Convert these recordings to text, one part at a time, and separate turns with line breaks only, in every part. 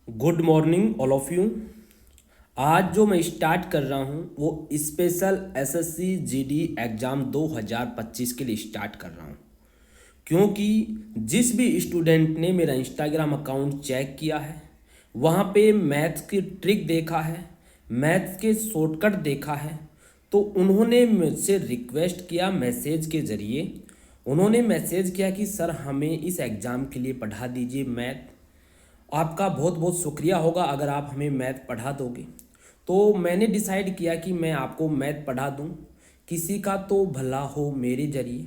Good morning all of you. आज जो मैं स्टार्ट कर रहा हूँ वो स्पेशल एसएससी जीडी एग्ज़ाम 2025 के लिए स्टार्ट कर रहा हूँ, क्योंकि जिस भी स्टूडेंट ने मेरा इंस्टाग्राम अकाउंट चेक किया है वहाँ पे मैथ्स की ट्रिक देखा है, मैथ्स के शॉर्टकट देखा है, तो उन्होंने मुझसे रिक्वेस्ट किया मैसेज के ज़रिए। उन्होंने मैसेज किया कि सर हमें इस एग्ज़ाम के लिए पढ़ा दीजिए मैथ। आपका बहुत बहुत शुक्रिया होगा अगर आप हमें मैथ पढ़ा दोगे। तो मैंने डिसाइड किया कि मैं आपको मैथ पढ़ा दूं, किसी का तो भला हो मेरे जरिए।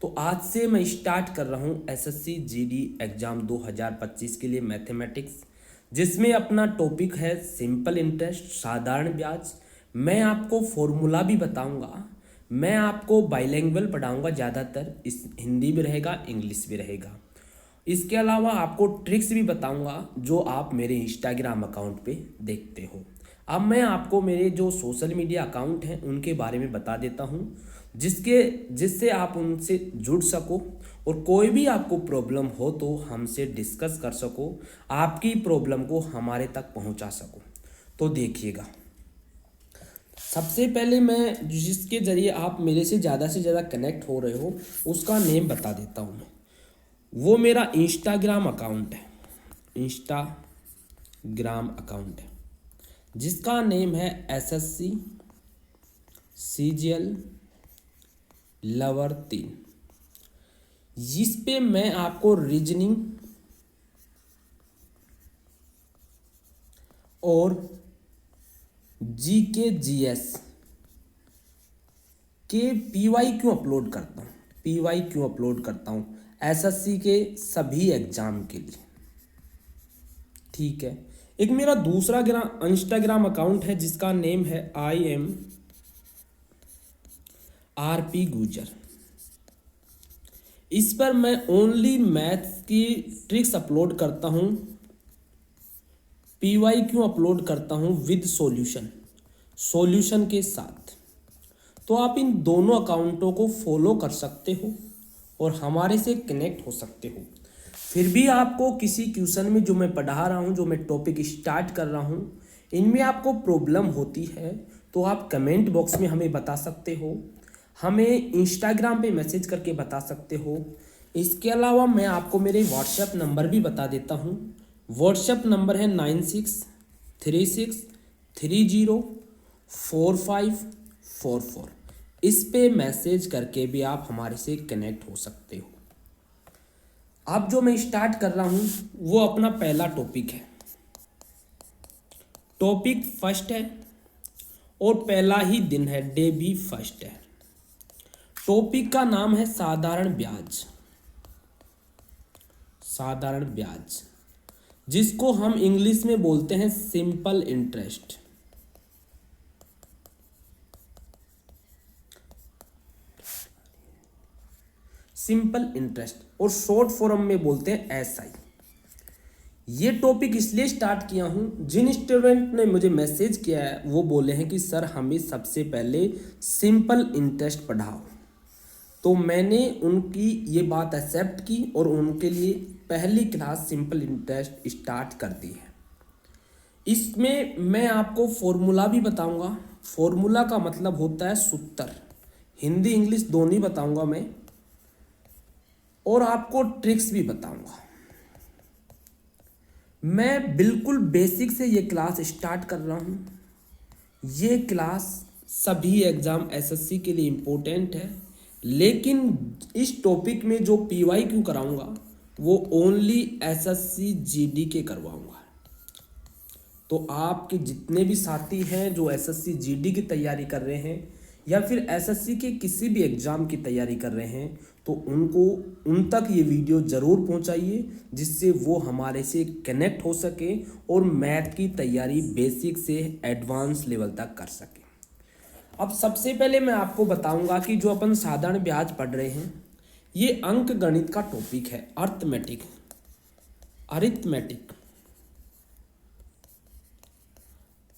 तो आज से मैं स्टार्ट कर रहा हूं एसएससी जीडी एग्ज़ाम 2025 के लिए मैथमेटिक्स, जिसमें अपना टॉपिक है सिंपल इंटरेस्ट, साधारण ब्याज। मैं आपको फॉर्मूला भी बताऊंगा, मैं आपको बाइलिंगुअल पढ़ाऊंगा, ज़्यादातर इस हिंदी भी रहेगा इंग्लिश भी रहेगा। इसके अलावा आपको ट्रिक्स भी बताऊंगा जो आप मेरे इंस्टाग्राम अकाउंट पे देखते हो। अब मैं आपको मेरे जो सोशल मीडिया अकाउंट हैं उनके बारे में बता देता हूं, जिससे आप उनसे जुड़ सको और कोई भी आपको प्रॉब्लम हो तो हमसे डिस्कस कर सको, आपकी प्रॉब्लम को हमारे तक पहुंचा सको। तो देखिएगा, सबसे पहले मैं जिसके ज़रिए आप मेरे से ज़्यादा कनेक्ट हो रहे हो उसका नेम बता देता हूँ। मैं वो मेरा इंस्टाग्राम अकाउंट है, इंस्टाग्राम अकाउंट है जिसका नेम है एसएससी सीजीएल लवर 3। जिस पे मैं आपको रीजनिंग और जीके जीएस के पीवाई क्यों अपलोड करता हूँ, पीवाई क्यों अपलोड करता हूँ एसएससी के सभी एग्जाम के लिए। ठीक है, एक मेरा दूसरा इंस्टाग्राम अकाउंट है जिसका नेम है IMRP गुजर। इस पर मैं ओनली मैथ्स की ट्रिक्स अपलोड करता हूँ, पीवाई क्यों अपलोड करता हूँ विद सॉल्यूशन के साथ। तो आप इन दोनों अकाउंटों को फॉलो कर सकते हो और हमारे से कनेक्ट हो सकते हो। फिर भी आपको किसी क्वेश्चन में जो मैं पढ़ा रहा हूँ, जो मैं टॉपिक स्टार्ट कर रहा हूँ, इनमें आपको प्रॉब्लम होती है तो आप कमेंट बॉक्स में हमें बता सकते हो, हमें इंस्टाग्राम पे मैसेज करके बता सकते हो। इसके अलावा मैं आपको मेरे व्हाट्सएप नंबर भी बता देता हूँ। व्हाट्सएप नंबर है 9636304544। इस पे मैसेज करके भी आप हमारे से कनेक्ट हो सकते हो। अब जो मैं स्टार्ट कर रहा हूँ वो अपना पहला टॉपिक है, टॉपिक फर्स्ट है और पहला ही दिन है, डे भी फर्स्ट है। टॉपिक का नाम है साधारण ब्याज, साधारण ब्याज जिसको हम इंग्लिश में बोलते हैं सिंपल इंटरेस्ट। सिंपल इंटरेस्ट और शॉर्ट फॉर्म में बोलते हैं एसआई। ये टॉपिक इसलिए स्टार्ट किया हूँ, जिन स्टूडेंट ने मुझे मैसेज किया है वो बोले हैं कि सर हमें सबसे पहले सिंपल इंटरेस्ट पढ़ाओ। तो मैंने उनकी ये बात एक्सेप्ट की और उनके लिए पहली क्लास सिंपल इंटरेस्ट स्टार्ट कर दी है। इसमें मैं आपको फॉर्मूला भी बताऊंगा, फॉर्मूला का मतलब होता है सूत्र, हिंदी इंग्लिश दोनों ही बताऊंगा मैं, और आपको ट्रिक्स भी बताऊंगा। मैं बिल्कुल बेसिक से ये क्लास स्टार्ट कर रहा हूँ। ये क्लास सभी एग्ज़ाम एसएससी के लिए इम्पोर्टेंट है, लेकिन इस टॉपिक में जो पीवाई क्यों कराऊंगा वो ओनली एसएससी जीडी के करवाऊंगा। तो आपके जितने भी साथी हैं जो एसएससी जीडी की तैयारी कर रहे हैं या फिर एसएससी के किसी भी एग्ज़ाम की तैयारी कर रहे हैं, तो उन तक ये वीडियो ज़रूर पहुंचाइए, जिससे वो हमारे से कनेक्ट हो सके और मैथ की तैयारी बेसिक से एडवांस लेवल तक कर सके। अब सबसे पहले मैं आपको बताऊंगा कि जो अपन साधारण ब्याज पढ़ रहे हैं ये अंक गणित का टॉपिक है, अरिथमेटिक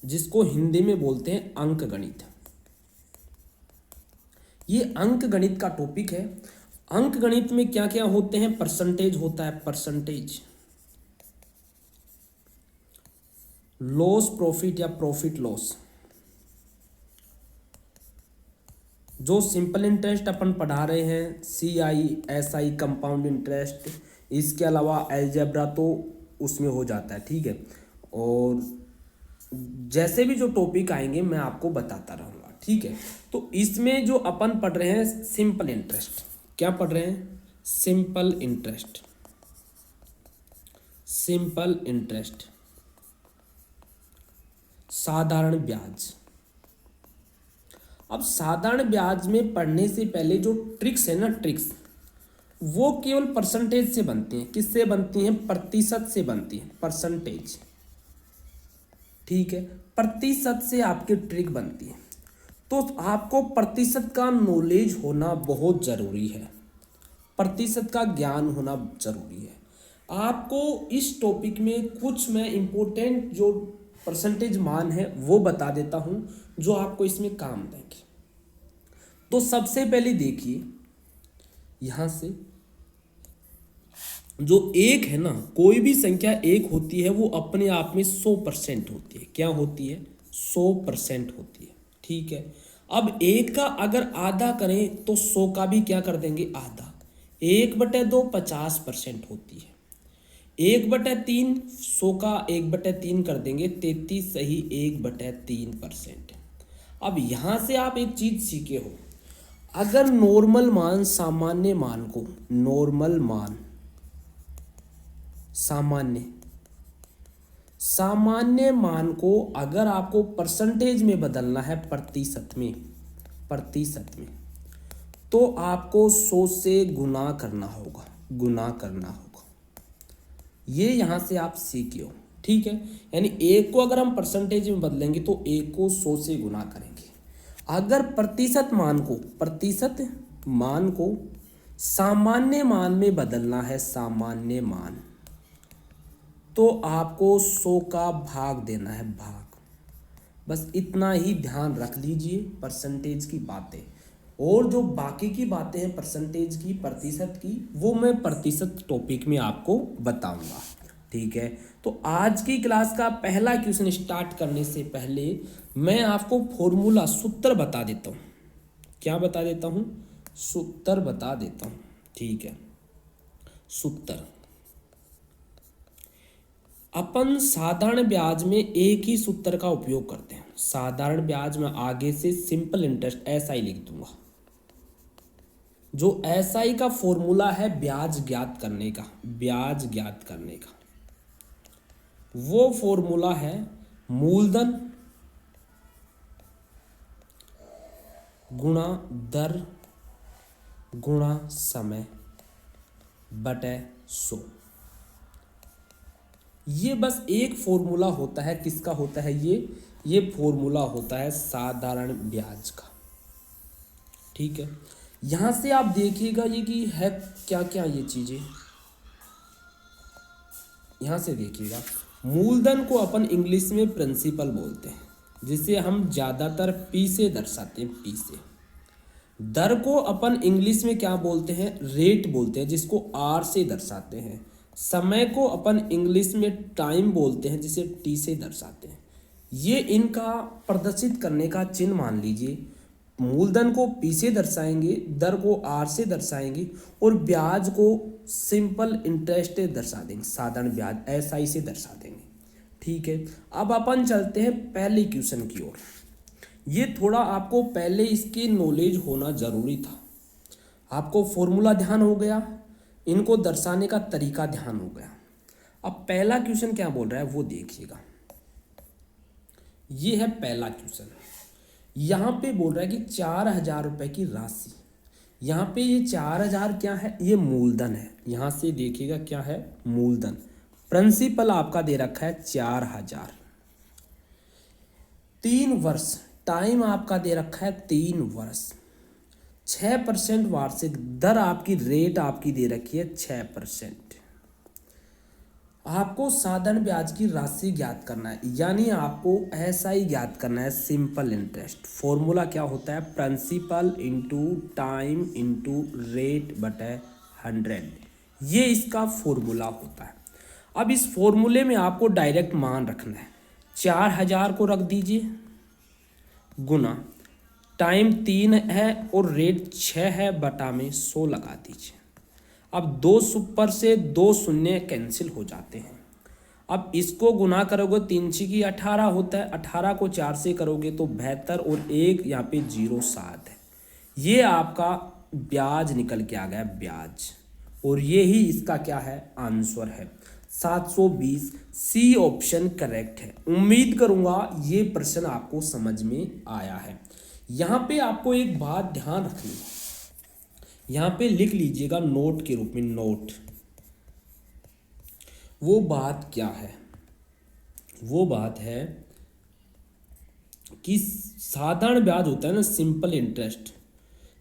जिसको हिंदी में बोलते हैं अंक गणित। ये अंक गणित का टॉपिक है। अंक गणित में क्या क्या होते हैं, परसेंटेज होता है, परसेंटेज लॉस प्रॉफिट या प्रॉफिट लॉस, जो सिंपल इंटरेस्ट अपन पढ़ा रहे हैं, CISI कंपाउंड इंटरेस्ट, इसके अलावा अलजेब्रा तो उसमें हो जाता है, ठीक है। और जैसे भी जो टॉपिक आएंगे मैं आपको बताता रहूँगा, ठीक है। तो इसमें जो अपन पढ़ रहे हैं सिंपल इंटरेस्ट, क्या पढ़ रहे हैं? सिंपल इंटरेस्ट, सिंपल इंटरेस्ट, साधारण ब्याज। अब साधारण ब्याज में पढ़ने से पहले जो ट्रिक्स है ना, ट्रिक्स, वो केवल परसेंटेज से बनती हैं। किससे बनती हैं? प्रतिशत से बनती हैं, परसेंटेज, ठीक है। प्रतिशत से आपकी ट्रिक बनती है। तो आपको प्रतिशत का नॉलेज होना बहुत ज़रूरी है, प्रतिशत का ज्ञान होना जरूरी है। आपको इस टॉपिक में कुछ मैं इम्पोर्टेंट जो परसेंटेज मान है वो बता देता हूं, जो आपको इसमें काम देंगे। तो सबसे पहले देखिए, यहां से जो एक है ना, कोई भी संख्या एक होती है वो अपने आप में 100% होती है। क्या होती है? 100% होती है, ठीक है। अब एक का अगर आधा करें तो 100 का भी क्या कर देंगे? आधा। 1/2 50% होती है। 1/3 100 का 1/3 कर देंगे, 33 सही 1/3%। अब यहां से आप एक चीज सीखे हो, अगर नॉर्मल मान, सामान्य मान को, नॉर्मल मान, सामान्य, सामान्य मान को अगर आपको परसेंटेज में बदलना है, प्रतिशत में, प्रतिशत में, तो आपको 100 से गुना करना होगा, गुना करना होगा। ये यहां से आप सीखे हो, ठीक है। यानी एक को अगर हम परसेंटेज में बदलेंगे तो एक को 100 से गुना करेंगे। अगर प्रतिशत मान को, प्रतिशत मान को सामान्य मान में बदलना है, सामान्य मान, तो आपको 100 का भाग देना है, भाग। बस इतना ही ध्यान रख लीजिए परसेंटेज की बातें। और जो बाकी की बातें हैं परसेंटेज की, प्रतिशत की, वो मैं प्रतिशत टॉपिक में आपको बताऊंगा, ठीक है। तो आज की क्लास का पहला क्वेश्चन स्टार्ट करने से पहले मैं आपको फॉर्मूला, सूत्र बता देता हूँ। क्या बता देता हूँ? सूत्र बता देता हूँ, ठीक है। सूत्र, अपन साधारण ब्याज में एक ही सूत्र का उपयोग करते हैं। साधारण ब्याज में आगे से सिंपल इंटरेस्ट SI लिख दूंगा। जो SI का फॉर्मूला है ब्याज ज्ञात करने का, ब्याज ज्ञात करने का, वो फॉर्मूला है मूलधन गुणा दर गुणा समय बटे 100। ये बस एक फॉर्मूला होता है, किसका होता है? ये फॉर्मूला होता है साधारण ब्याज का, ठीक है। यहां से आप देखिएगा ये कि है क्या क्या ये चीजें, यहां से देखिएगा। मूलधन को अपन इंग्लिश में प्रिंसिपल बोलते हैं, जिसे हम ज्यादातर P से दर्शाते हैं, P से। दर को अपन इंग्लिश में क्या बोलते हैं? रेट बोलते हैं, जिसको R से दर्शाते हैं। समय को अपन इंग्लिश में टाइम बोलते हैं, जिसे T से दर्शाते हैं। ये इनका प्रदर्शित करने का चिन्ह मान लीजिए। मूलधन को P से दर्शाएंगे, दर को R से दर्शाएंगे, और ब्याज को सिंपल इंटरेस्ट दर्शा देंगे, साधारण ब्याज SI से दर्शा देंगे, ठीक है। अब अपन चलते हैं पहले क्वेश्चन की ओर। ये थोड़ा आपको पहले इसकी नॉलेज होना जरूरी था। आपको फॉर्मूला ध्यान हो गया, इनको दर्शाने का तरीका ध्यान हो गया। अब पहला क्वेश्चन क्या बोल रहा है वो देखिएगा। ये है पहला क्वेश्चन। यहां पे बोल रहा है कि 4,000 रुपए की राशि। यहां पे ये 4,000 क्या है? ये मूलधन है। यहां से देखिएगा क्या है? मूलधन। प्रिंसिपल आपका दे रखा है 4,000। 3 वर्ष टाइम आपका दे रखा है, 3 वर्ष। 6% वार्षिक दर आपकी, रेट आपकी दे रखी है 6%। आपको साधारण ब्याज की राशि ज्ञात करना है, यानी आपको SI ज्ञात करना है, सिंपल इंटरेस्ट। फॉर्मूला क्या होता है? Principal into time into rate बटे 100। ये इसका फॉर्मूला होता है। अब इस फॉर्मूले में आपको डायरेक्ट मान रखना है। 4,000 को रख दीजिए गुना टाइम 3 है और रेट 6 है बटा में 100 लगा दीजिए। अब 2 सुपर से 2 शून्य कैंसिल हो जाते हैं। अब इसको गुना करोगे 3 की 18 होता है, 18 को 4 से करोगे तो 72 और 1 यहाँ पे 07 है। ये आपका ब्याज निकल के आ गया ब्याज, और ये ही इसका क्या है आंसर है 720। सी ऑप्शन करेक्ट है। उम्मीद करूंगा ये प्रश्न आपको समझ में आया है। यहाँ पे आपको एक बात ध्यान रखनी है, यहाँ पे लिख लीजिएगा नोट के रूप में नोट। वो बात क्या है? वो बात है कि साधारण ब्याज होता है ना, सिंपल इंटरेस्ट,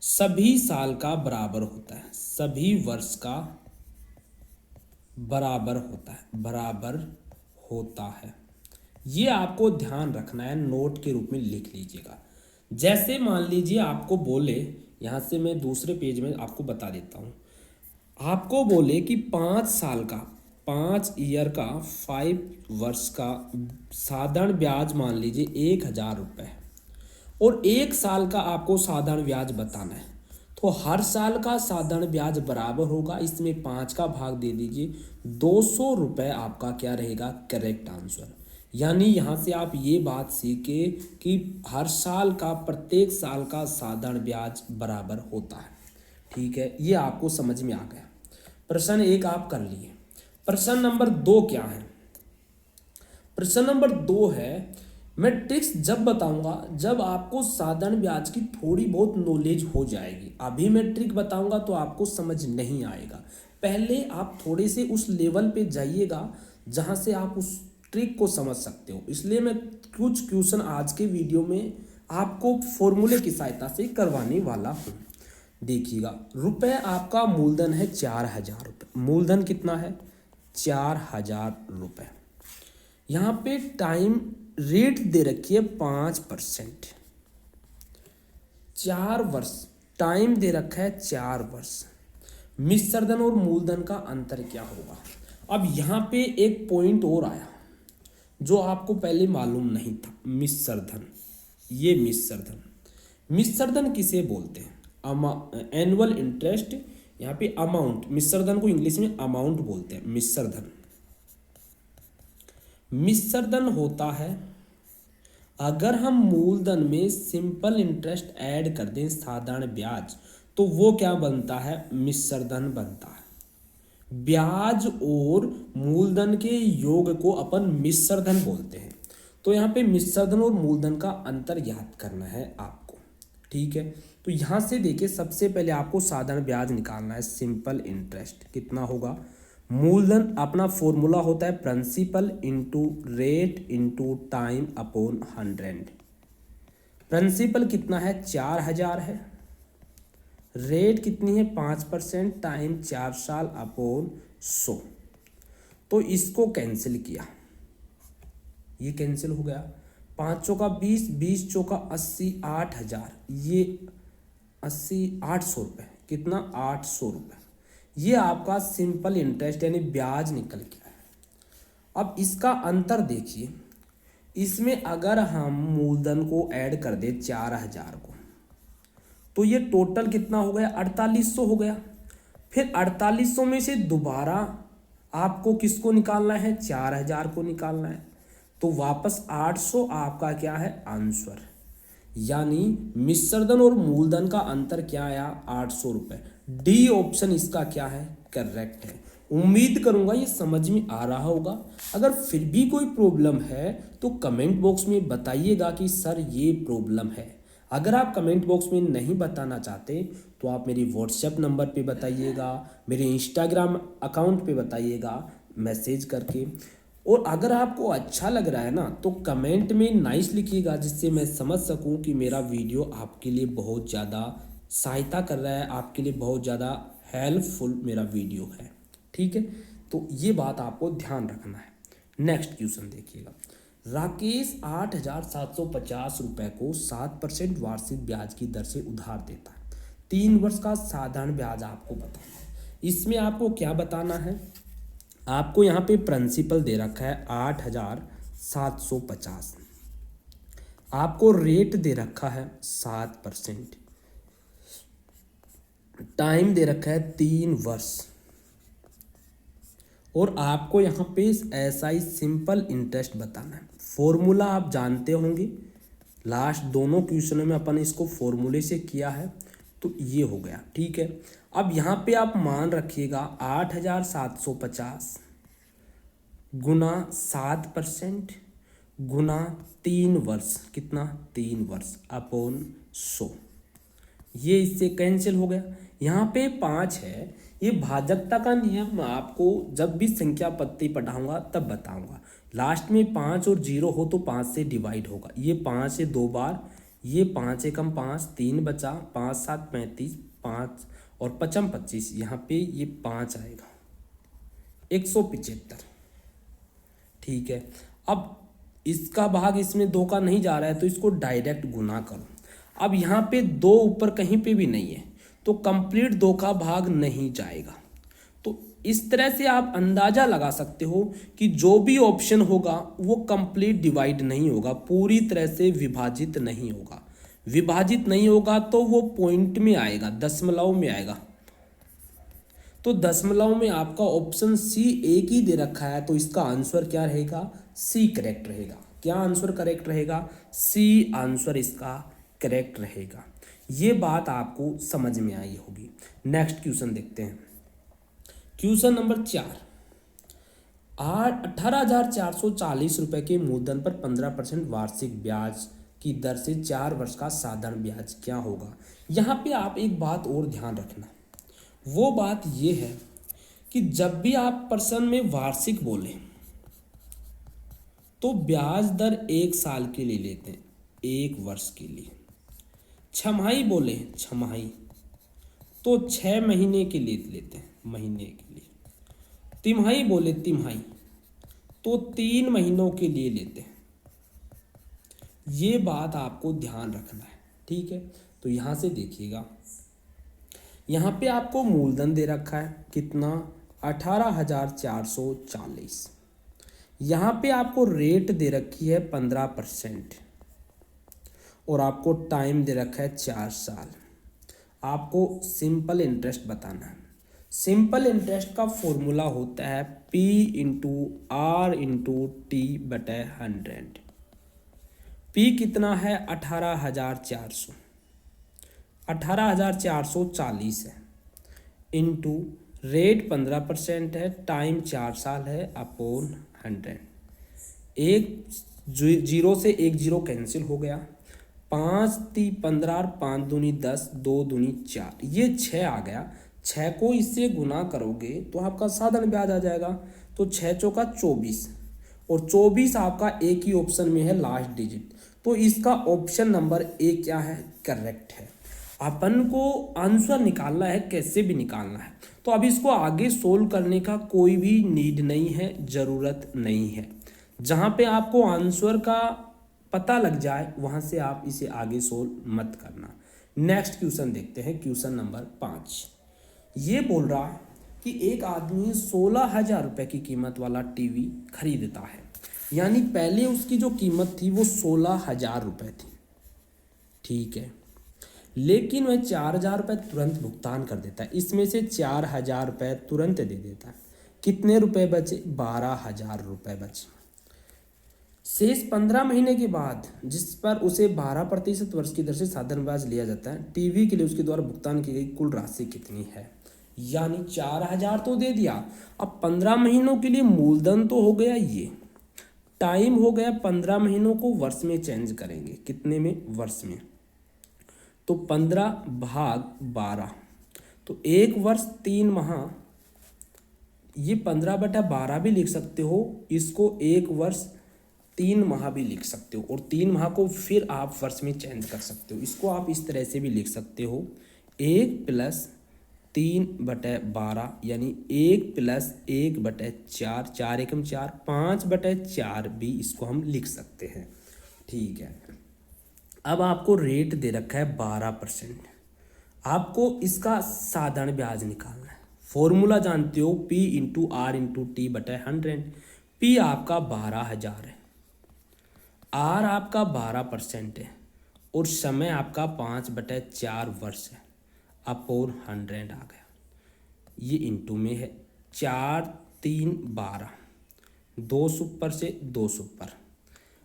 सभी साल का बराबर होता है, सभी वर्ष का बराबर होता है। ये आपको ध्यान रखना है, नोट के रूप में लिख लीजिएगा। जैसे मान लीजिए आपको बोले, यहाँ से मैं दूसरे पेज में आपको बता देता हूँ, आपको बोले कि 5 साल का 5 ईयर का 5 वर्ष का साधारण ब्याज मान लीजिए 1,000 रुपये है, और 1 साल का आपको साधारण ब्याज बताना है, तो हर साल का साधारण ब्याज बराबर होगा, इसमें 5 का भाग दे दीजिए, 200 रुपये आपका क्या रहेगा करेक्ट आंसर। यानी यहाँ से आप ये बात सीखे कि हर साल का प्रत्येक साल का साधारण ब्याज बराबर होता है। ठीक है, ये आपको समझ में आ गया। प्रश्न 1 आप कर लिए। प्रश्न नंबर 2 क्या है? प्रश्न नंबर 2 है, मैं ट्रिक्स जब बताऊंगा जब आपको साधारण ब्याज की थोड़ी बहुत नॉलेज हो जाएगी। अभी मैं ट्रिक बताऊंगा तो आपको समझ नहीं आएगा। पहले आप थोड़े से उस लेवल पे जाइएगा जहां से आप उस ट्रिक को समझ सकते हो। इसलिए मैं कुछ क्वेश्चन आज के वीडियो में आपको फॉर्मूले की सहायता से करवाने वाला हूँ। देखिएगा, रुपए आपका मूलधन है 4,000 रुपये। मूलधन कितना है? 4,000 रुपये। यहाँ पे टाइम रेट दे रखी है 5%। 4 वर्ष टाइम दे रखा है, 4 वर्ष। मिश्रधन और मूलधन का अंतर क्या होगा? अब यहाँ पे एक पॉइंट और आया जो आपको पहले मालूम नहीं था। मिश्रधन, ये मिश्रधन किसे बोलते हैं? एनुअल इंटरेस्ट, यहाँ पे अमाउंट, मिश्रधन को इंग्लिश में अमाउंट बोलते हैं। मिश्रधन होता है अगर हम मूलधन में सिंपल इंटरेस्ट ऐड कर दें साधारण ब्याज, तो वो क्या बनता है? मिश्रधन बनता है। ब्याज और मूलधन के योग को अपन मिश्रधन बोलते हैं। तो यहाँ पे मिश्रधन और मूलधन का अंतर याद करना है आपको। ठीक है, तो यहाँ से देखिए, सबसे पहले आपको साधारण ब्याज निकालना है, सिंपल इंटरेस्ट कितना होगा। मूलधन अपना फॉर्मूला होता है principal into rate into time upon 100। Principal कितना है? 4,000 है। रेट कितनी है? 5%। टाइम 4 साल अपॉन 100। तो इसको कैंसिल किया, ये कैंसिल हो गया। 5 चौका 20, 20 चौका 80, 8,000, ये 80, 800 रुपये। कितना? 800 रुपये। ये आपका सिंपल इंटरेस्ट यानी ब्याज निकल गया है। अब इसका अंतर देखिए, इसमें अगर हम मूलधन को ऐड कर दे 4,000 को, तो ये टोटल कितना हो गया? 4800 हो गया। फिर 4800 में से दोबारा आपको किसको निकालना है? 4,000 को निकालना है। तो वापस 800 आपका क्या है आंसर। यानी मिश्रधन और मूलधन का अंतर क्या आया? 800 रुपये। डी ऑप्शन इसका क्या है? करेक्ट है। उम्मीद करूंगा ये समझ में आ रहा होगा। अगर फिर भी कोई प्रॉब्लम है तो कमेंट बॉक्स में बताइएगा कि सर ये प्रॉब्लम है। अगर आप कमेंट बॉक्स में नहीं बताना चाहते तो आप मेरी व्हाट्सएप नंबर पे बताइएगा, मेरे इंस्टाग्राम अकाउंट पे बताइएगा मैसेज करके। और अगर आपको अच्छा लग रहा है ना तो कमेंट में नाइस लिखिएगा, जिससे मैं समझ सकूं कि मेरा वीडियो आपके लिए बहुत ज़्यादा सहायता कर रहा है, आपके लिए बहुत ज़्यादा हेल्पफुल मेरा वीडियो है। ठीक है, तो ये बात आपको ध्यान रखना है। नेक्स्ट क्वेश्चन देखिएगा। राकेश 8,750 रुपये को 7% वार्षिक ब्याज की दर से उधार देता है। 3 वर्ष का साधारण ब्याज आपको बताना है। इसमें आपको क्या बताना है? आपको यहाँ पे प्रिंसिपल दे रखा है 8,000 750। आपको रेट दे रखा है 7%, टाइम दे रखा है 3 वर्ष, और आपको यहाँ पे SI सिंपल इंटरेस्ट बताना है। फॉर्मूला आप जानते होंगे, लास्ट दोनों क्वेश्चनों में अपन इसको फॉर्मूले से किया है, तो ये हो गया। ठीक है, अब यहाँ पे आप मान रखिएगा 8750 गुना 7% गुना 3 वर्ष, कितना 3 वर्ष अपॉन 100, ये इससे कैंसिल हो गया। यहाँ पे 5 है, ये भाजकता का नियम मैं आपको जब भी संख्या पत्ती पढ़ाऊंगा तब बताऊंगा। लास्ट में 5 और 0 हो तो 5 से डिवाइड होगा, ये 5 से 2 बार, ये 5 एकम 5, 3 बचा, 5 7 35, 5 और 5 25, यहाँ पे ये 5 आएगा 175। ठीक है, अब इसका भाग इसमें 2 का नहीं जा रहा है तो इसको डायरेक्ट गुना करो। अब यहाँ पे 2 ऊपर कहीं पे भी नहीं है तो कंप्लीट 2 का भाग नहीं जाएगा। तो इस तरह से आप अंदाजा लगा सकते हो कि जो भी ऑप्शन होगा वो कंप्लीट डिवाइड नहीं होगा, पूरी तरह से विभाजित नहीं होगा। विभाजित नहीं होगा तो वो पॉइंट में आएगा, दशमलव में आएगा। तो दशमलव में आपका ऑप्शन सी एक ही दे रखा है, तो इसका आंसर क्या रहेगा? सी करेक्ट रहेगा। क्या आंसर करेक्ट रहेगा? सी आंसर इसका करेक्ट रहेगा। ये बात आपको समझ में आई होगी। नेक्स्ट क्वेश्चन देखते हैं। क्वेश्चन नंबर 4, 18,440 रुपए के मूलधन पर 15% वार्षिक ब्याज की दर से 4 वर्ष का साधारण ब्याज क्या होगा? यहाँ पे आप एक बात और ध्यान रखना, वो बात ये है कि जब भी आप पर्सन में वार्षिक बोले तो ब्याज दर 1 साल के लिए लेते हैं, 1 वर्ष के लिए। छमाही बोले छमाही तो 6 महीने के लिए लेते हैं, महीने के लिए। तिमाही बोले तिमाही तो 3 महीनों के लिए लेते हैं। ये बात आपको ध्यान रखना है, ठीक है। तो यहां से देखिएगा, यहाँ पे आपको मूलधन दे रखा है कितना? 18,440। यहाँ पे आपको रेट दे रखी है 15% और आपको टाइम दे रखा है 4 साल। आपको सिंपल इंटरेस्ट बताना है। सिंपल इंटरेस्ट का फॉर्मूला होता है P into R into T बटे 100। P कितना है? 18,400, 18,440 है, इंटू रेट 15% है, टाइम 4 साल है, अपॉन 100। एक 0 से 1 0 कैंसिल हो गया। 5 × 15 और 5 दूनी 10, 2 दूनी 4, ये 6 आ गया। 6 को इससे गुना करोगे तो आपका साधारण ब्याज आ जाएगा। तो 6 चौका 24 और 24 आपका एक ही ऑप्शन में है, लास्ट डिजिट। तो इसका ऑप्शन नंबर ए क्या है? करेक्ट है। अपन को आंसर निकालना है, कैसे भी निकालना है। तो अब इसको आगे सोल्व करने का कोई भी नीड नहीं है, ज़रूरत नहीं है। जहाँ पे आपको आंसर का पता लग जाए वहाँ से आप इसे आगे सोल्व मत करना। नेक्स्ट क्वेश्चन देखते हैं, क्वेश्चन नंबर 5। ये बोल रहा कि एक आदमी 16,000 रुपये की कीमत वाला टीवी खरीदता है, यानी पहले उसकी जो कीमत थी वो 16,000 रुपये थी, ठीक है। लेकिन वह 4,000 रुपये तुरंत भुगतान कर देता है। इसमें से 4,000 रुपये तुरंत दे देता है। कितने रुपए बचे? 12,000 रुपये बचे। शेष 15 महीने के बाद जिस पर उसे 12% वर्ष की दर से साधारण ब्याज लिया जाता है, टीवी के लिए उसके द्वारा भुगतान की गई कुल राशि कितनी है? यानी 4,000 तो दे दिया, अब 15 महीनों के लिए मूलधन तो हो गया, ये टाइम हो गया 15 महीनों को वर्ष में चेंज करेंगे। कितने में? वर्ष में। तो 15 भाग 12, तो 1 वर्ष 3 माह, ये 15/12 भी लिख सकते हो, इसको 1 वर्ष 3 माह भी लिख सकते हो, और 3 माह को फिर आप वर्ष में चेंज कर सकते हो। इसको आप इस तरह से भी लिख सकते हो, 1 + 3/12 यानी 1 + 1/4, 4 एकम 4, 5/4 भी इसको हम लिख सकते हैं, ठीक है। अब आपको रेट दे रखा है 12%। आपको इसका साधारण ब्याज निकालना है। फॉर्मूला जानते हो, P × R × T बटे 100। P आपका 12,000 है, आर आपका 12% है और समय आपका 5/4 वर्ष है। अपॉन 100 आ गया, ये इंटू में है। 4 3 12, 2 सुपर से 2 सुपर,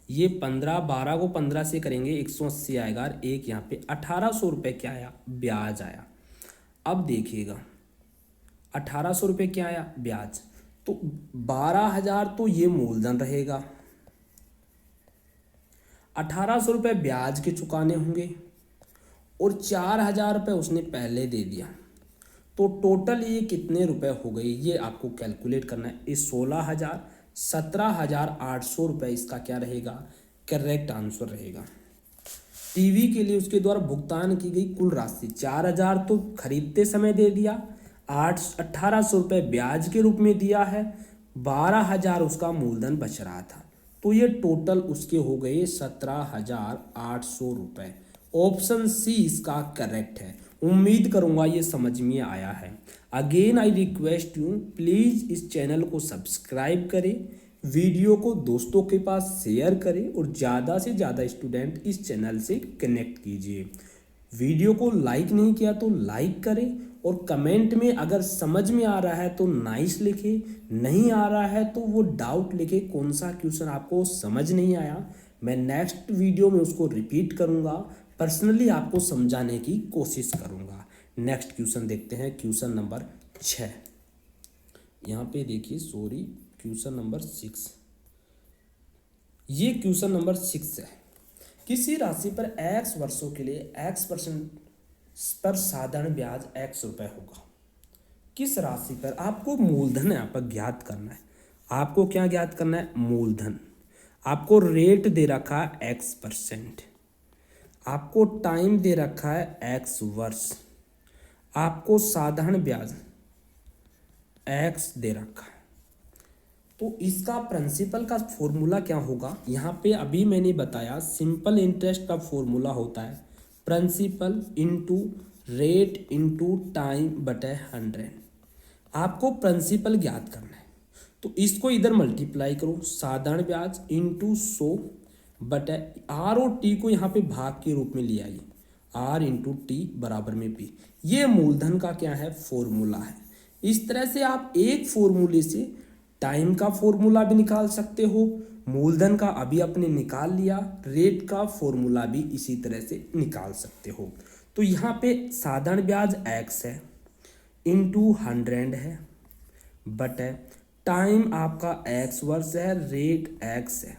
ये 15, 12 को 15 से करेंगे 180 आएगा। और एक यहाँ पे 1800 रुपये क्या आया, ब्याज आया। अब देखिएगा 1800 रुपये क्या आया, ब्याज। तो 12,000 तो ये मूलधन रहेगा, 1800 रुपये ब्याज के चुकाने होंगे और 4,000 रुपये उसने पहले दे दिया। तो टोटल ये कितने रुपए हो गए, ये आपको कैलकुलेट करना है। ये 16,000, 17,800 रुपये इसका क्या रहेगा, करेक्ट आंसर रहेगा। टीवी के लिए उसके द्वारा भुगतान की गई कुल राशि 4,000 तो खरीदते समय दे दिया, 1800 रुपये ब्याज के रूप में दिया है, 12,000 उसका मूलधन बच रहा था। तो ये टोटल उसके हो गए 17,800 रुपये। ऑप्शन सी इसका करेक्ट है। उम्मीद करूंगा ये समझ में आया है। Again I request you, please इस चैनल को सब्सक्राइब करें, वीडियो को दोस्तों के पास शेयर करें और ज़्यादा से ज़्यादा स्टूडेंट इस चैनल से कनेक्ट कीजिए। वीडियो को लाइक नहीं किया तो लाइक करें और कमेंट में अगर समझ में आ रहा है तो नाइस लिखें, नहीं आ रहा है तो वो डाउट लिखें, कौन सा क्वेश्चन आपको समझ नहीं आया। मैं नेक्स्ट वीडियो में उसको रिपीट करूँगा, पर्सनली आपको समझाने की कोशिश करूँगा। नेक्स्ट क्वेश्चन देखते हैं, क्वेश्चन नंबर 6। यहाँ पे देखिए, सॉरी, क्वेश्चन नंबर 6। ये क्वेश्चन नंबर 6 है। किसी राशि पर x वर्षों के लिए x% पर साधारण ब्याज x रुपये होगा। किस राशि पर, आपको मूलधन यहाँ पर ज्ञात करना है। आपको क्या ज्ञात करना है, मूलधन। आपको रेट दे रखा है x%, आपको टाइम दे रखा है x वर्ष, आपको साधारण ब्याज x दे रखा है। तो इसका प्रिंसिपल का फॉर्मूला क्या होगा, यहाँ पे अभी मैंने बताया सिंपल इंटरेस्ट का फॉर्मूला होता है principal into rate into time बटे 100। आपको प्रिंसिपल ज्ञात करना है तो इसको इधर मल्टीप्लाई करो, साधारण ब्याज इंटू 100 बटे आर और टी को यहाँ पे भाग के रूप में ले आइए, आर इंटू टी बराबर में पी। ये मूलधन का क्या है, फॉर्मूला है। इस तरह से आप एक फॉर्मूले से टाइम का फॉर्मूला भी निकाल सकते हो, मूलधन का अभी आपने निकाल लिया, रेट का फॉर्मूला भी इसी तरह से निकाल सकते हो। तो यहाँ पे साधारण ब्याज x है इंटू 100 है बटे टाइम आपका x वर्ष है, रेट x है।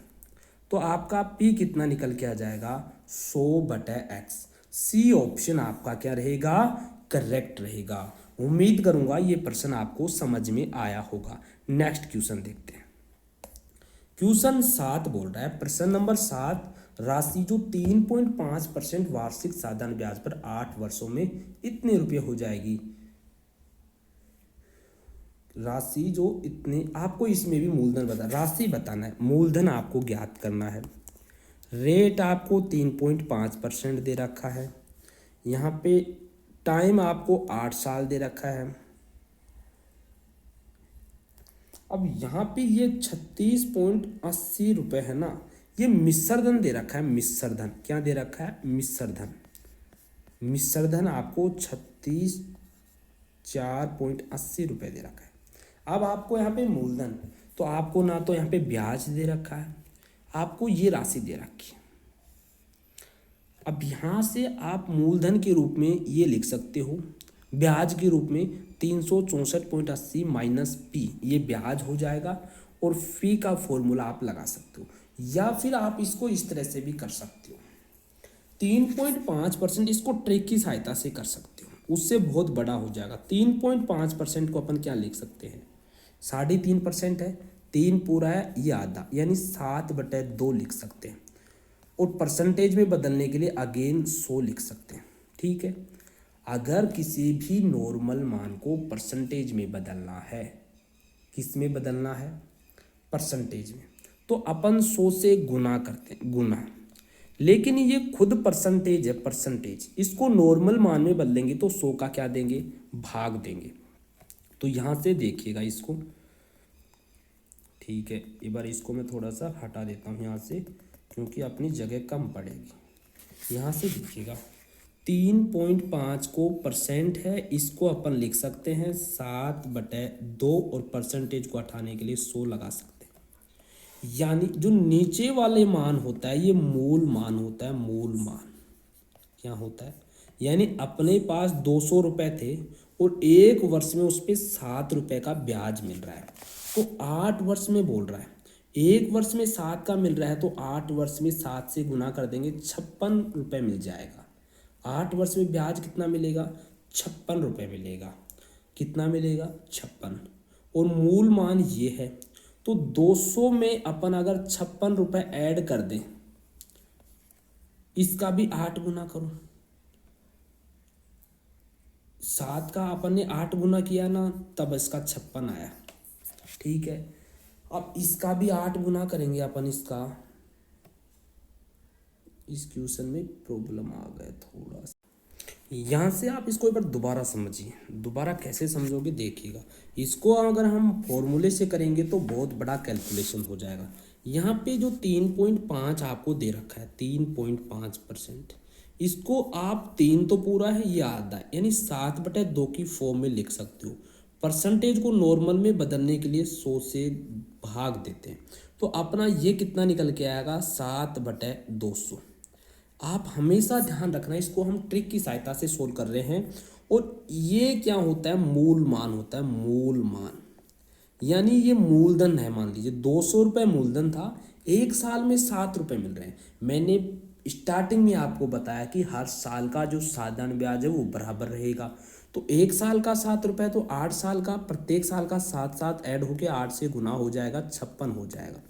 तो आपका p कितना निकल के आ जाएगा, 100 बटे x। सी ऑप्शन आपका क्या रहेगा, करेक्ट रहेगा। उम्मीद करूंगा ये प्रश्न आपको समझ में आया होगा। नेक्स्ट क्वेश्चन देखते हैं। क्वेश्चन 7 बोल रहा है, प्रश्न नंबर 7, राशि जो 3.5% वार्षिक साधारण ब्याज पर 8 वर्षों में इतने रुपये हो जाएगी। राशि जो इतने, आपको इसमें भी मूलधन राशि बताना है, मूलधन आपको ज्ञात करना है। रेट आपको 3.5% दे रखा है, यहाँ पे टाइम आपको 8 साल दे रखा है। अब यहाँ पे ये 36.80 रुपये है ना, ये मिश्रधन दे रखा है। मिश्रधन क्या दे रखा है, मिश्रधन। मिश्रधन आपको 36.80 रुपये दे रखा है। अब आपको यहाँ पे मूलधन, तो आपको ना तो यहाँ पे ब्याज दे रखा है, आपको ये राशि दे रखी है। अब यहाँ से आप मूलधन के रूप में ये लिख सकते हो, ब्याज के रूप में 364.80 माइनस पी, ये ब्याज हो जाएगा और फी का फॉर्मूला आप लगा सकते हो, या फिर आप इसको इस तरह से भी कर सकते हो। 3.5% इसको ट्रिक की सहायता से कर सकते हो, उससे बहुत बड़ा हो जाएगा। 3.5% को अपन क्या लिख सकते हैं, 3.5% है, 3 पूरा है, ये आधा, यानी 7/2 लिख सकते हैं। और परसेंटेज में बदलने के लिए अगेन 100 लिख सकते हैं। ठीक है, अगर किसी भी नॉर्मल मान को परसेंटेज में बदलना है, किस में बदलना है, परसेंटेज में, तो अपन 100 से गुना करते हैं, गुना। लेकिन ये खुद परसेंटेज है, परसेंटेज, इसको नॉर्मल मान में बदलेंगे तो 100 का क्या देंगे, भाग देंगे। तो यहाँ से देखिएगा इसको, ठीक है, एक बार इसको मैं थोड़ा सा हटा देता हूँ यहाँ से, क्योंकि अपनी जगह कम पड़ेगी। यहाँ से देखिएगा 3.5 को परसेंट है, इसको अपन लिख सकते हैं 7/2 और परसेंटेज को हटाने के लिए 100 लगा सकते हैं। यानी जो नीचे वाले मान होता है ये मूल मान होता है, मूल मान क्या होता है, यानी अपने पास 200 रुपये थे और 1 वर्ष में उस पर 7 रुपये का ब्याज मिल रहा है, तो 8 वर्ष में बोल रहा है 1 वर्ष में 7 का मिल रहा है, तो 8 वर्ष में 7 से गुना कर देंगे 56 रुपये मिल जाएगा। 8 वर्ष में ब्याज कितना मिलेगा, 56 रुपये मिलेगा। कितना मिलेगा, 56। और मूल मान ये है, तो 200 में अपन अगर 56 रुपये ऐड कर दें, इसका भी 8 गुना करो। 7 का अपन ने 8 गुना किया ना, तब इसका 56 आया। ठीक है, अब इसका भी 8 गुना करेंगे अपन। इसका इस क्वेश्चन में प्रॉब्लम आ गया थोड़ा सा। यहाँ से आप इसको एक बार दोबारा समझिए। दोबारा कैसे समझोगे देखिएगा। इसको अगर हम फॉर्मूले से करेंगे तो बहुत बड़ा कैलकुलेशन हो जाएगा। यहाँ पे जो 3.5 आपको दे रखा है 3.5%, इसको आप 3 तो पूरा है, ये आधा है, यानी 7/2 की फॉर्म में लिख सकते हो। परसेंटेज को नॉर्मल में बदलने के लिए 100 से भाग देते हैं, तो अपना ये कितना निकल के आएगा, 7/200। आप हमेशा ध्यान रखना, इसको हम ट्रिक की सहायता से सोल्व कर रहे हैं। और ये क्या होता है, मूल मान होता है, मूल मान। यानी ये मूलधन है, मान लीजिए 200 रुपये मूलधन था, 1 साल में 7 रुपये मिल रहे हैं। मैंने स्टार्टिंग में आपको बताया कि हर साल का जो साधारण ब्याज है वो बराबर रहेगा, तो 1 साल का 7 रुपये, तो 8 साल का, प्रत्येक साल का 7 ऐड होके 8 से गुना हो जाएगा, 56 हो जाएगा।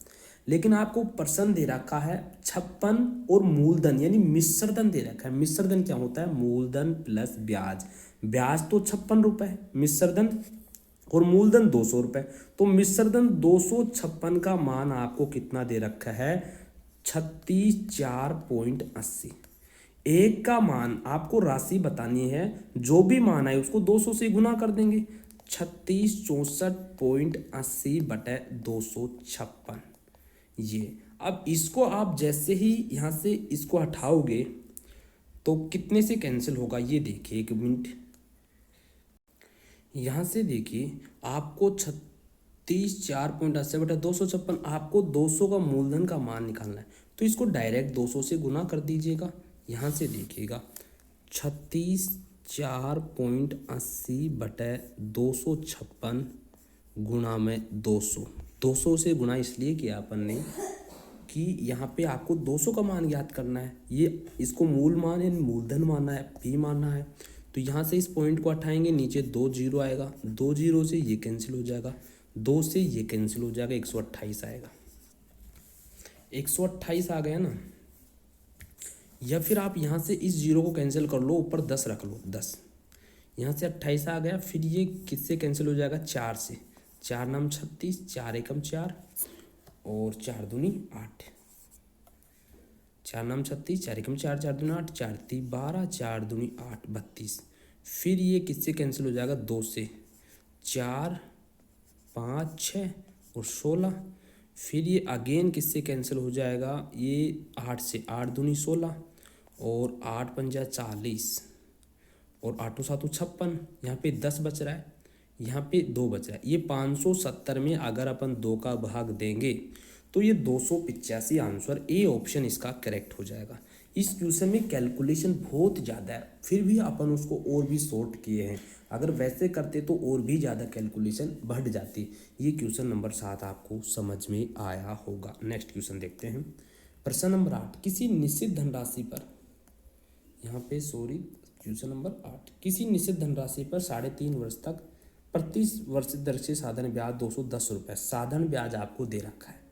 लेकिन आपको प्रश्न दे रखा है 56 और मूलधन यानी मिश्रधन दे रखा है। मिश्रधन क्या होता है, मूलधन प्लस ब्याज। ब्याज तो 56 रुपये, मिश्रधन और मूलधन 200 रुपये, तो मिश्रधन 256 का मान आपको कितना दे रखा है, 36,4.80। एक का मान आपको राशि बतानी है, जो भी मान है उसको 200 से गुना कर देंगे, 3664.80/256 ये। अब इसको आप जैसे ही यहाँ से इसको हटाओगे तो कितने से कैंसिल होगा, ये देखिए 1 मिनट। यहाँ से देखिए आपको 36,4.80/256, आपको 200 का मूलधन का मान निकालना है, तो इसको डायरेक्ट 200 से गुना कर दीजिएगा। यहाँ से देखिएगा 36,480/256 गुणा में 200 से गुना इसलिए किया अपन ने कि यहाँ पे आपको 200 का मान ज्ञात करना है। ये इसको मूल मान यानी मूलधन मानना है, पी मानना है, तो यहाँ से इस पॉइंट को हटाएंगे, नीचे 2 जीरो आएगा, 2 जीरो से ये कैंसिल हो जाएगा, 2 से ये कैंसिल हो जाएगा, 128 आएगा। 128 आ गया ना। या फिर आप यहाँ से इस जीरो को कैंसिल कर लो, ऊपर 10 रख लो, 10, यहाँ से 28 आ गया। फिर ये किससे कैंसिल हो जाएगा, 4 से। 4 नाम 36, 4 एकम 4 और 4 दूनी 8। 4 नाम 36, 4 एकम 4, 4 दूनी 8, 4 तीन 12, 4 दूनी 8, 32। फिर ये किससे कैंसिल हो जाएगा, 2 से। 4 5 6 और 16। फिर ये अगेन किससे कैंसिल हो जाएगा, ये 8 से। 8 दूनी 16 और 8 पंजा 40 और 8 7 56। यहाँ पे 10 बच रहा है, यहाँ पे 2 बच रहा है। ये 570 में अगर अपन 2 का भाग देंगे तो ये 285 आंसर, ए ऑप्शन इसका करेक्ट हो जाएगा। इस क्वेश्चन में कैलकुलेशन बहुत ज़्यादा है, फिर भी अपन उसको और भी शॉर्ट किए हैं। अगर वैसे करते तो और भी ज़्यादा कैलकुलेशन बढ़ जाती। ये क्वेश्चन नंबर 7 आपको समझ में आया होगा। नेक्स्ट क्वेश्चन देखते हैं। प्रश्न नंबर 8, किसी निश्चित धनराशि पर, यहाँ पे सॉरी क्वेश्चन नंबर 8, किसी निश्चित धनराशि पर 3.5 वर्ष तक प्रति वर्ष दर से साधारण ब्याज 210 रुपये साधारण ब्याज आपको दे रखा है।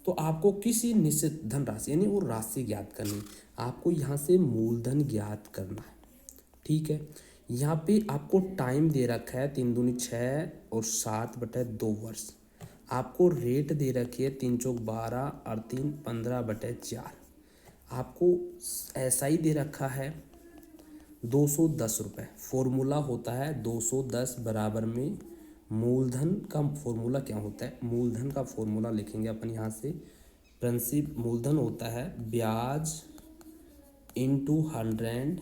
तो आपको किसी निश्चित धनराशि यानी वो राशि ज्ञात करनी है। आपको यहाँ से मूलधन ज्ञात करना है, ठीक है। यहाँ पे आपको टाइम दे रखा है 3 दूनी 6 और 7/2 वर्ष। आपको रेट दे रखी है 3 चौक 12 और 3 15/4। आपको ऐसा ही दे रखा है 210 रुपये। फॉर्मूला होता है 210 बराबर में मूलधन का फॉर्मूला क्या होता है, मूलधन का फॉर्मूला लिखेंगे अपन यहाँ से प्रिंसिपल मूलधन होता है ब्याज इंटू 100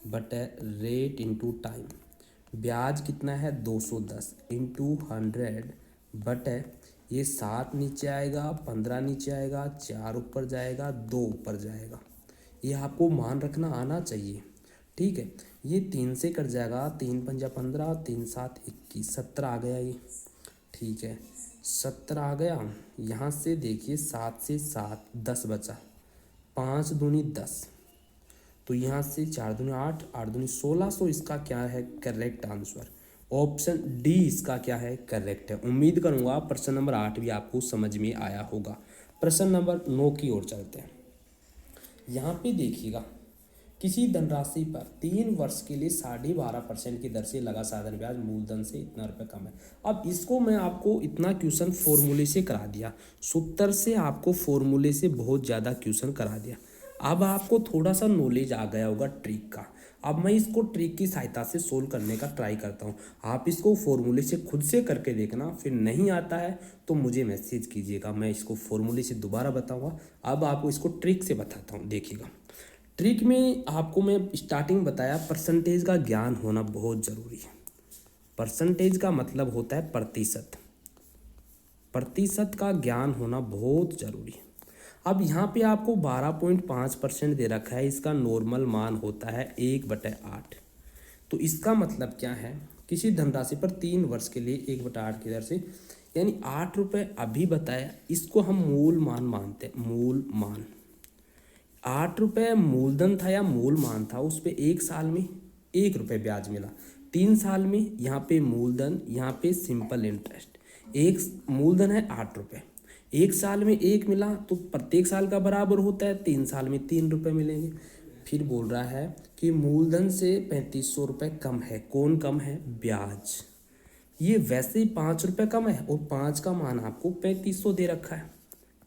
बटे रेट इंटू टाइम। ब्याज कितना है 210 इंटू 100 बटे ये 7 नीचे आएगा, 15 नीचे आएगा, 4 ऊपर जाएगा, 2 ऊपर जाएगा। ये आपको मान रखना आना चाहिए, ठीक है। ये 3 से कट जाएगा, 3 पंजा 15, 3 7 21, 17 आ गया ये, ठीक है। 17 आ गया। यहाँ से देखिए 7 से 7 10 बचा, 5 दूनी 10, तो यहाँ से 4 दूनी 8, 8 दूनी 16। सो इसका क्या है करेक्ट आंसर, ऑप्शन डी इसका क्या है करेक्ट है। उम्मीद करूँगा प्रश्न नंबर 8 भी आपको समझ में आया होगा। प्रश्न नंबर 9 की ओर चलते हैं। यहाँ पे देखिएगा, किसी धनराशि पर 3 वर्ष के लिए 12.5% की दर से लगा साधारण ब्याज मूलधन से इतना रुपये कम है। अब इसको मैं आपको इतना क्वेश्चन फॉर्मूले से करा दिया, सूत्र से आपको फॉर्मूले से बहुत ज़्यादा क्वेश्चन करा दिया। अब आपको थोड़ा सा नॉलेज आ गया होगा ट्रिक का। अब मैं इसको ट्रिक की सहायता से सोल्व करने का ट्राई करता हूँ। आप इसको फॉर्मूले से खुद से करके देखना, फिर नहीं आता है तो मुझे मैसेज कीजिएगा, मैं इसको फॉर्मूले से दोबारा बताऊँगा। अब आपको इसको ट्रिक से बताता हूँ, देखिएगा। ट्रिक में आपको मैं स्टार्टिंग बताया परसेंटेज का ज्ञान होना बहुत ज़रूरी है। परसेंटेज का मतलब होता है प्रतिशत, प्रतिशत का ज्ञान होना बहुत ज़रूरी है। अब यहाँ पे आपको 12.5% दे रखा है, इसका नॉर्मल मान होता है 1/8। तो इसका मतलब क्या है, किसी धनराशि पर 3 वर्ष के लिए 1/8 की दर से, यानी 8 रुपये अभी बताया, इसको हम मूल मान मानते हैं। मूल मान 8 रुपये मूलधन था या मूल मान था, उस पर 1 साल में 1 रुपये ब्याज मिला। 3 साल में यहाँ पे मूलधन, यहाँ पे सिंपल इंटरेस्ट। एक मूलधन है 8 रुपये, 1 साल में 1 मिला तो प्रत्येक साल का बराबर होता है, 3 साल में 3 रुपये मिलेंगे। फिर बोल रहा है कि मूलधन से 3500 रुपये कम है। कौन कम है, ब्याज। ये वैसे ही 5 रुपये कम है और 5 का मान आपको 3500 दे रखा है।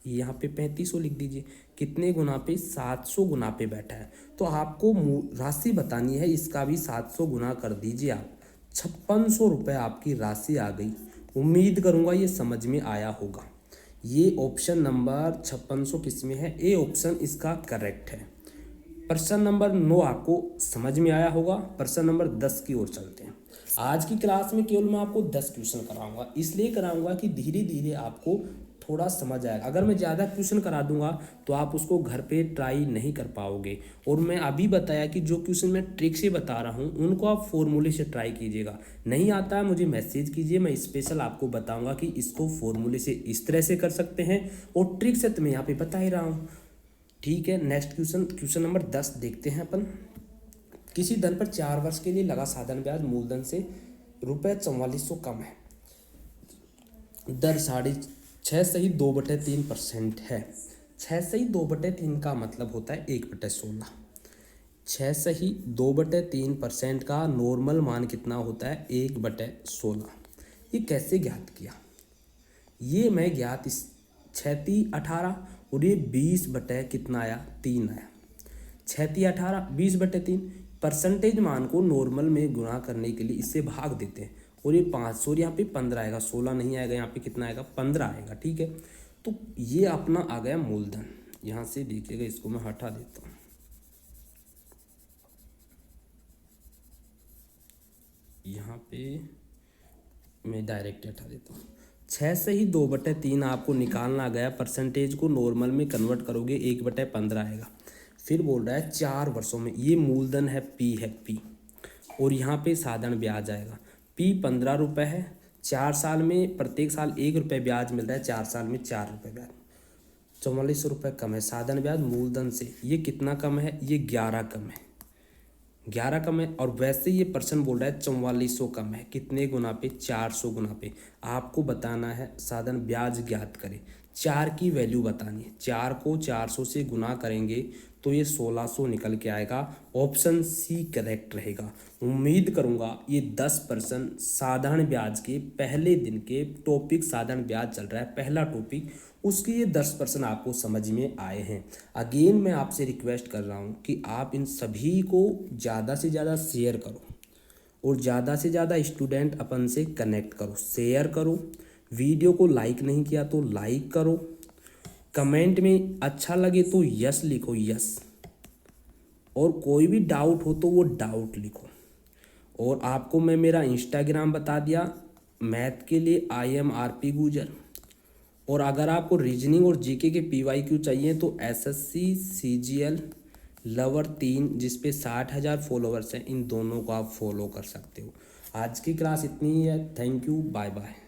यहाँ पे 3500 लिख दीजिए, कितने गुना पे, 700 गुना पे बैठा है। तो आपको राशि बतानी है, इसका भी 700 गुना कर दीजिए आप, 5600 रुपये आपकी राशि आ गई। उम्मीद करूँगा ये समझ में आया होगा। ये ऑप्शन नंबर 5600 किस में है, ए ऑप्शन इसका करेक्ट है। प्रश्न नंबर 9 आपको समझ में आया होगा। प्रश्न नंबर 10 की ओर चलते हैं। आज की क्लास में केवल मैं आपको 10 क्वेश्चन कराऊंगा, इसलिए कराऊंगा कि धीरे धीरे आपको थोड़ा समझ आएगा। अगर मैं ज़्यादा क्वेश्चन करा दूंगा तो आप उसको घर पे ट्राई नहीं कर पाओगे। और मैं अभी बताया कि जो क्वेश्चन मैं ट्रिक से बता रहा हूँ उनको आप फॉर्मूले से ट्राई कीजिएगा। नहीं आता है मुझे मैसेज कीजिए, मैं स्पेशल आपको बताऊँगा कि इसको फॉर्मूले से इस तरह से कर सकते हैं, और ट्रिक से तो मैं यहाँ पे बता ही रहा हूँ। ठीक है, नेक्स्ट क्वेश्चन, क्वेश्चन नंबर 10 देखते हैं अपन। किसी धन पर 4 वर्ष के लिए लगा साधारण ब्याज मूलधन से ₹4400 कम है, दर 6.5 सही 2/3% है। 6 सही 2/3 का मतलब होता है 1/16। 6 सही 2/3% का नॉर्मल मान कितना होता है, 1/16। ये कैसे ज्ञात किया, ये मैं ज्ञात इस 6×3 = 18 और ये 20 कितना आया, 3 आया। 6×3 = 20/3। परसेंटेज मान को नॉर्मल में गुणा करने के लिए इससे भाग देते हैं, और ये 500 और यहाँ पे 15 आएगा, 16 नहीं आएगा, यहाँ पे कितना आएगा, 15 आएगा। ठीक है, तो ये अपना आ गया मूलधन। यहाँ से देखिएगा, इसको मैं हटा देता हूँ, यहाँ पे मैं डायरेक्ट हटा देता हूँ। 6 से ही 2/3 आपको निकालना गया, परसेंटेज को नॉर्मल में कन्वर्ट करोगे 1/15 आएगा। फिर बोल रहा है 4 वर्षों में, ये मूलधन है पी है पी, और यहाँ पे साधारण ब्याज आएगा। पी 15 रुपये है, 4 साल में प्रत्येक साल 1 रुपये ब्याज मिल रहा है, 4 साल में 4 रुपये ब्याज, 4400 रुपये कम है साधारण ब्याज मूलधन से। ये कितना कम है, ये 11 कम है, 11 कम है। और वैसे ये पर्सन बोल रहा है 4400 कम है, कितने गुना पे, 400 गुना पे। आपको बताना है साधारण ब्याज ज्ञात करें, 4 की वैल्यू बतानी है। 4 को 400 से गुना करेंगे तो ये 1600 निकल के आएगा। ऑप्शन सी करेक्ट रहेगा। उम्मीद करूँगा ये 10% साधारण ब्याज के पहले दिन के टॉपिक, साधारण ब्याज चल रहा है पहला टॉपिक, उसके ये 10% आपको समझ में आए हैं। अगेन मैं आपसे रिक्वेस्ट कर रहा हूँ कि आप इन सभी को ज़्यादा से ज़्यादा शेयर करो, और ज़्यादा से ज़्यादा स्टूडेंट अपन से कनेक्ट करो, शेयर करो। वीडियो को लाइक नहीं किया तो लाइक करो, कमेंट में अच्छा लगे तो यस लिखो, यस, और कोई भी डाउट हो तो वो डाउट लिखो। और आपको मैं मेरा इंस्टाग्राम बता दिया, मैथ के लिए IMRP गुजर। और अगर आपको रीजनिंग और जीके के PYQ चाहिए तो SSC CGL लवर 3 जिसपे 60,000 फॉलोवर्स हैं, इन दोनों को आप फॉलो कर सकते हो। आज की क्लास इतनी ही है। Thank you, bye bye.